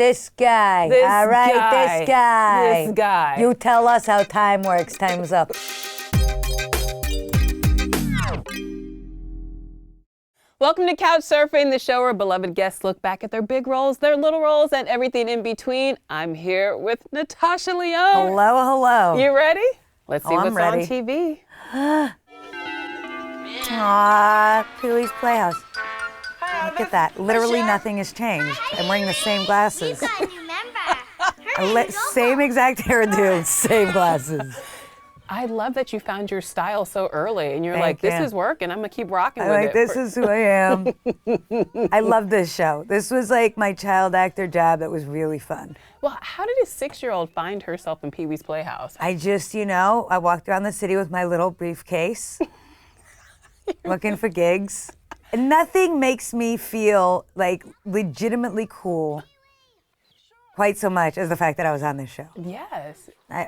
this guy. This All right, guy. this guy. This guy. You tell us how time works. Time's up. Welcome to Couch Surfing, the show where beloved guests look back at their big roles, their little roles, and everything in between. I'm here with Natasha Lyonne. Hello, hello. You ready? Let's see what's I'm ready. on TV. Aw, Pee-wee's Playhouse. Look at that. Literally nothing has changed. I'm wearing the same glasses. Same exact hairdo, same glasses. I love that you found your style so early, and you're Thank like, this you. is working. I'm gonna keep rocking with Like, it. this is who I am. I love this show. This was like my child actor job that was really fun. Well, how did a 6-year-old find herself in Pee-wee's Playhouse? I just, I walked around the city with my little briefcase, looking for gigs. And nothing makes me feel like legitimately cool quite so much as the fact that I was on this show. Yes. I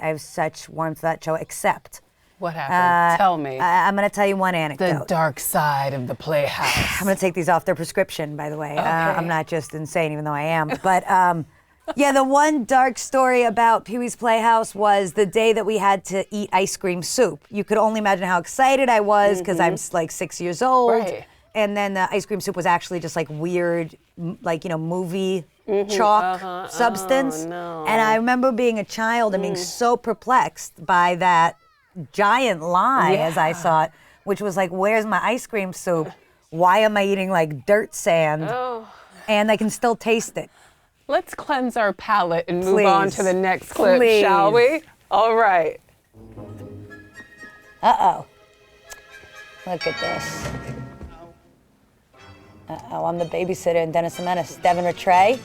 have such warmth for that show, except. What happened? Tell me. I'm going to tell you one anecdote. The dark side of the Playhouse. I'm going to take these off their prescription, by the way. Okay. I'm not just insane, even though I am. But yeah, the one dark story about Pee-wee's Playhouse was the day that we had to eat ice cream soup. You could only imagine how excited I was because I'm like 6 years old. Right. And then the ice cream soup was actually just like weird, like, movie chalk substance. Oh, no. And I remember being a child and being so perplexed by that giant lie as I saw it, which was like, where's my ice cream soup? Why am I eating like dirt sand? Oh. And I can still taste it. Let's cleanse our palate and move on to the next clip, Please. shall we? All right. Uh-oh. Look at this. Uh-oh, I'm the babysitter in Dennis and Menace. Devin Rattray,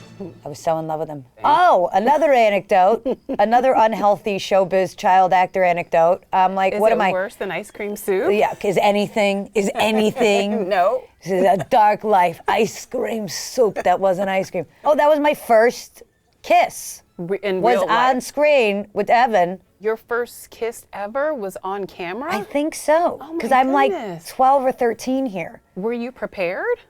I was so in love with him. Oh, another anecdote, another unhealthy showbiz child actor anecdote. I'm like, what am I? Is it worse than ice cream soup? Yeah, is anything? No. This is a dark life. Ice cream soup that wasn't ice cream. Oh, that was my first kiss. In Was real life? on screen with Evan. Your first kiss ever was on camera? I think so. Oh my Because I'm like goodness. 12 or 13 here. Were you prepared?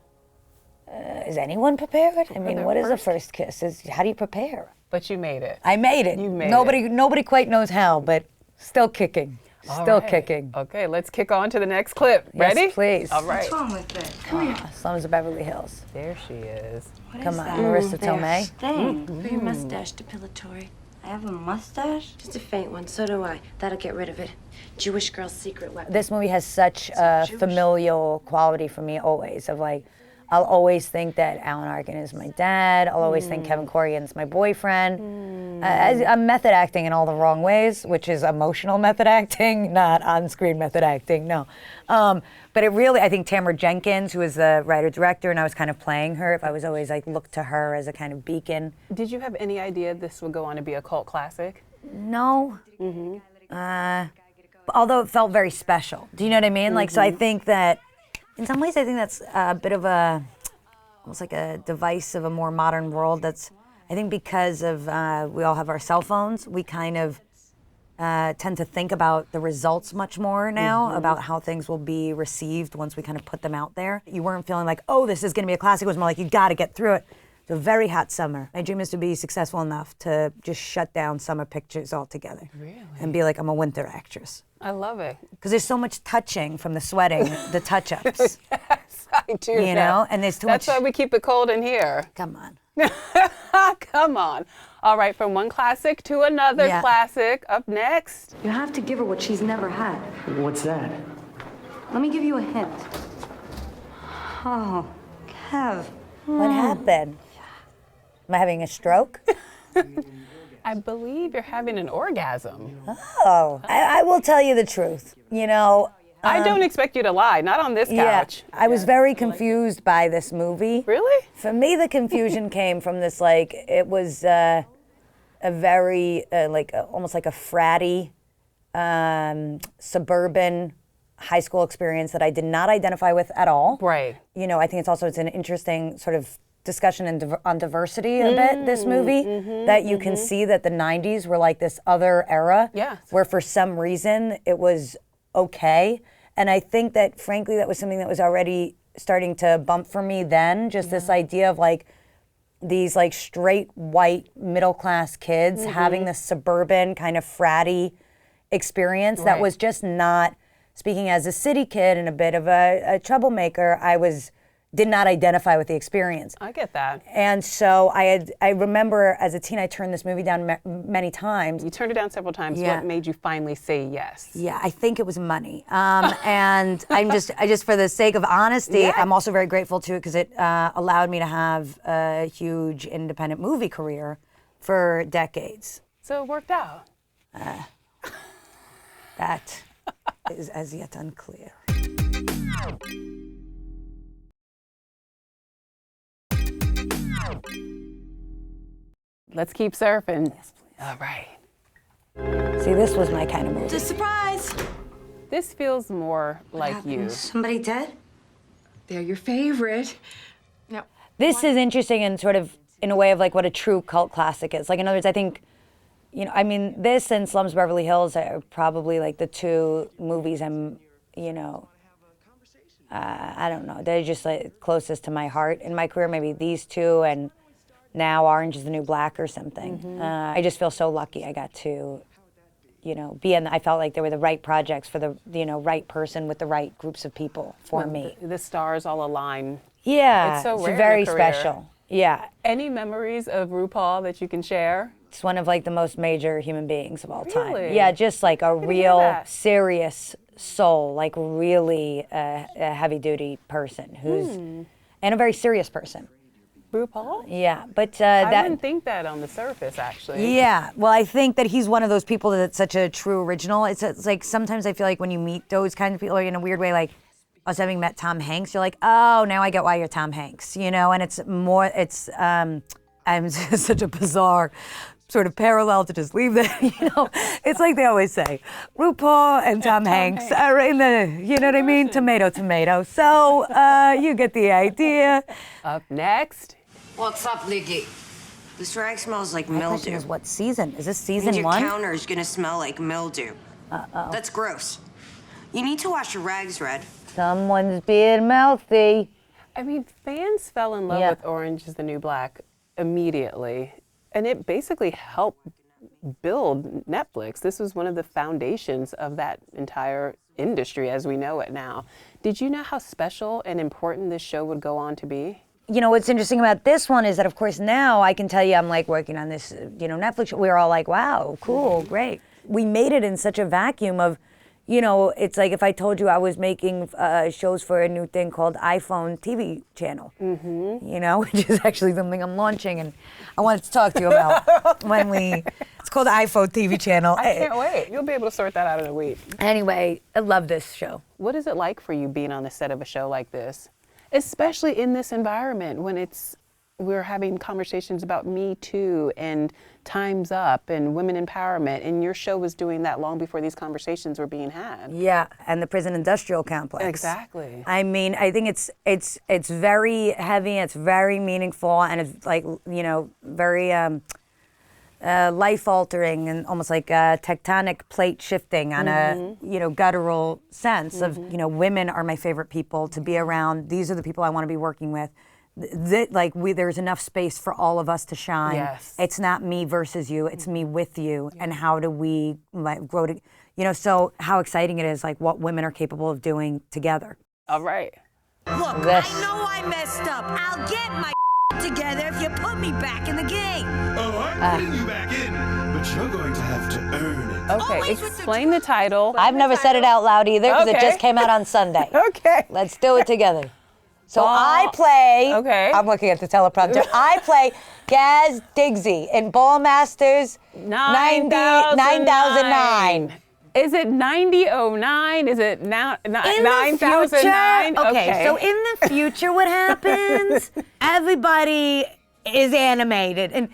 Is anyone prepared? I mean, their what is a first first kiss? How do you prepare? But you made it. I made it. You made Nobody quite knows how, but still kicking. All Still right. kicking. Okay, let's kick on to the next clip. Ready? Yes, please. All right. What's wrong with it? Come here. Slums of Beverly Hills. There she is. Come on, Marissa Tomei. Staying. For your mustache depilatory. I have a mustache? Just a faint one, so do I. That'll get rid of it. Jewish girl's secret weapon. This movie has such a familial quality for me always, of like, I'll always think that Alan Arkin is my dad. I'll always think Kevin Corrigan's my boyfriend. I'm method acting in all the wrong ways, which is emotional method acting, not on-screen method acting, no. But it really, I think Tamara Jenkins, who is the writer-director, and I was kind of playing her, if I was always like, look to her as a kind of beacon. Did you have any idea this would go on to be a cult classic? No. Although it felt very special. Do you know what I mean? Like, so I think that, in some ways, I think that's a bit of almost like a device of a more modern world. That's, I think because of, we all have our cell phones, we kind of tend to think about the results much more now, about how things will be received once we kind of put them out there. You weren't feeling like, oh, this is gonna be a classic. It was more like, you gotta get through it. It's a very hot summer. My dream is to be successful enough to just shut down summer pictures altogether. Really? And be like, I'm a winter actress. I love it. Because there's so much touching from the sweating, the touch-ups. Yes, I do. You know, and there's too That's much. why we keep it cold in here. Come on. Come on. All right, from one classic to another classic. Up next. You have to give her what she's never had. What's that? Let me give you a hint. Oh, Kev. What happened? Am I having a stroke? I believe you're having an orgasm. Oh, I will tell you the truth. I don't expect you to lie, not on this couch. I was very confused by this movie. Really? For me, the confusion came from this, like, it was a very, almost like a fratty, suburban high school experience that I did not identify with at all. Right. I think it's an interesting sort of discussion on diversity a bit, this movie, that you can see that the 90s were like this other era where for some reason it was okay. And I think that, frankly, that was something that was already starting to bump for me then, just this idea of like, these like straight white middle class kids having this suburban kind of fratty experience that was just not, speaking as a city kid and a bit of a troublemaker, did not identify with the experience. I get that. And so I remember as a teen, I turned this movie down many times. You turned it down several times. Yeah. What made you finally say yes? Yeah, I think it was money. And I just for the sake of honesty, I'm also very grateful to it because it allowed me to have a huge independent movie career for decades. So it worked out. That is as yet unclear. Let's keep surfing. Yes, please. All right. See, this was my kind of movie. It's a surprise. This feels more like you. Somebody dead? They're your favorite. No. This is interesting and sort of in a way of like what a true cult classic is. Like, in other words, I think, you know, I mean, this and Slums of Beverly Hills are probably like the two movies I'm, you know, I don't know, they're just like closest to my heart in my career. Maybe these two and now Orange is the New Black or something. I just feel so lucky I got to, you know, be in, I felt like they were the right projects for the, you know, right person with the right groups of people for me. The stars all align. Yeah, It's so rare in a very career. special. Yeah. Any memories of RuPaul that you can share? It's one of like the most major human beings of all time. Really? Yeah, just like a hear real that. serious soul, like really a heavy duty person who's, and a very serious person. RuPaul? Yeah, but I that. wouldn't think that on the surface, actually. Yeah, well, I think that he's one of those people that's such a true original. It's like sometimes I feel like when you meet those kinds of people, like in a weird way, like us having met Tom Hanks, you're like, oh, now I get why you're Tom Hanks, you know? And it's more, I'm just such a bizarre sort of parallel to just leave that, you know? It's like they always say, RuPaul and Tom Hanks are in the, you know what I mean? Tomato, tomato. So you get the idea. Up next. What's up, Liggy? This rag smells like My question mildew. is, what season? Is this Means season your one? counter is gonna smell like mildew. That's gross. You need to wash your rags, Red. Someone's being mouthy. I mean, fans fell in love Yeah. with Orange is the New Black immediately. And it basically helped build Netflix. This was one of the foundations of that entire industry as we know it now. Did you know how special and important this show would go on to be? You know, what's interesting about this one is that, of course, now I can tell you I'm like working on this, you know, Netflix show. We're all like, wow, cool, great. We made it in such a vacuum of, you know, it's like if I told you I was making shows for a new thing called iPhone TV channel, you know, which is actually something I'm launching and I wanted to talk to you about it's called iPhone TV channel. I can't wait. You'll be able to sort that out in a week. Anyway, I love this show. What is it like for you being on the set of a show like this? Especially in this environment when we're having conversations about Me Too and Time's Up and women empowerment, and your show was doing that long before these conversations were being had. Yeah, and the prison industrial complex. Exactly. I mean, I think it's very heavy, it's very meaningful, and it's like, you know, very life-altering and almost like a tectonic plate shifting on a, you know, guttural sense of, you know, women are my favorite people to be around. These are the people I want to be working with. There's enough space for all of us to shine. Yes. It's not me versus you, it's me with you, and how do we like grow to, you know, so how exciting it is, like what women are capable of doing together. All right. Look, This. I know I messed up. I'll get my together if you put me back in the game. Oh, I'm putting you back in, but you're going to have to earn it. Okay, Always with the explain the title. I've never said it out loud either because it Okay. just came out on Sunday. Okay. Let's do it together. So Ball- I play, Okay. I'm looking at the teleprompter, I play Gaz Digsy in Ballmastrz 9009. Is it 9009? Is it now In the 9009? future, okay, so in the future what happens, everybody is animated and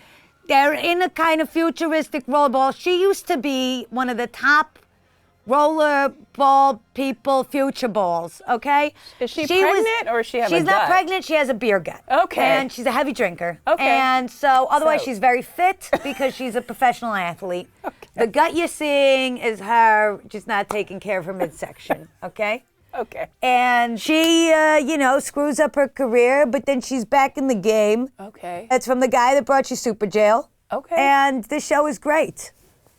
they're in a kind of futuristic rollerball. She used to be one of the top rollerball people, future balls, okay? Is she pregnant or does she have a She's not gut? pregnant, she has a beer gut. Okay. And she's a heavy drinker. Okay. And so otherwise So- she's very fit because she's a professional athlete. Okay. The gut you're seeing is her just not taking care of her midsection, okay? Okay. And she, screws up her career, but then she's back in the game. Okay. It's from the guy that brought you Super Jail. Okay. And the show is great.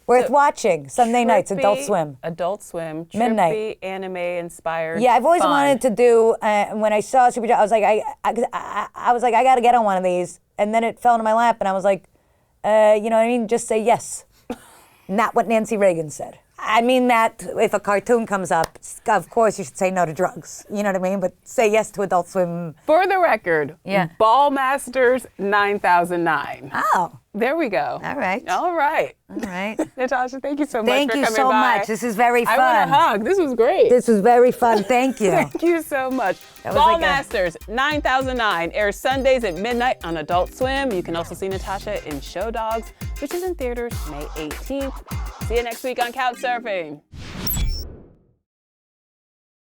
Worth watching. Sunday nights, Adult Swim. Adult Swim. Midnight. Trippy, anime-inspired. Yeah, I've always fun. wanted to do, when I saw Super Jail, I was like, I was like, I got to get on one of these. And then it fell into my lap, and I was like, you know what I mean? Just say yes. Not what Nancy Reagan said. I mean that if a cartoon comes up, of course you should say no to drugs. You know what I mean? But say yes to Adult Swim. For the record, Ballmastrz 9009. Oh. There we go. All right. All right. All right. Natasha, thank you so much Thank for you coming so by. much. This is very fun. I want a hug. This was great. This was very fun. Thank you. Thank you so much. Ballmastrz 9009 airs Sundays at midnight on Adult Swim. You can also see Natasha in Show Dogs, which is in theaters May 18th. See you next week on Couch Surfing.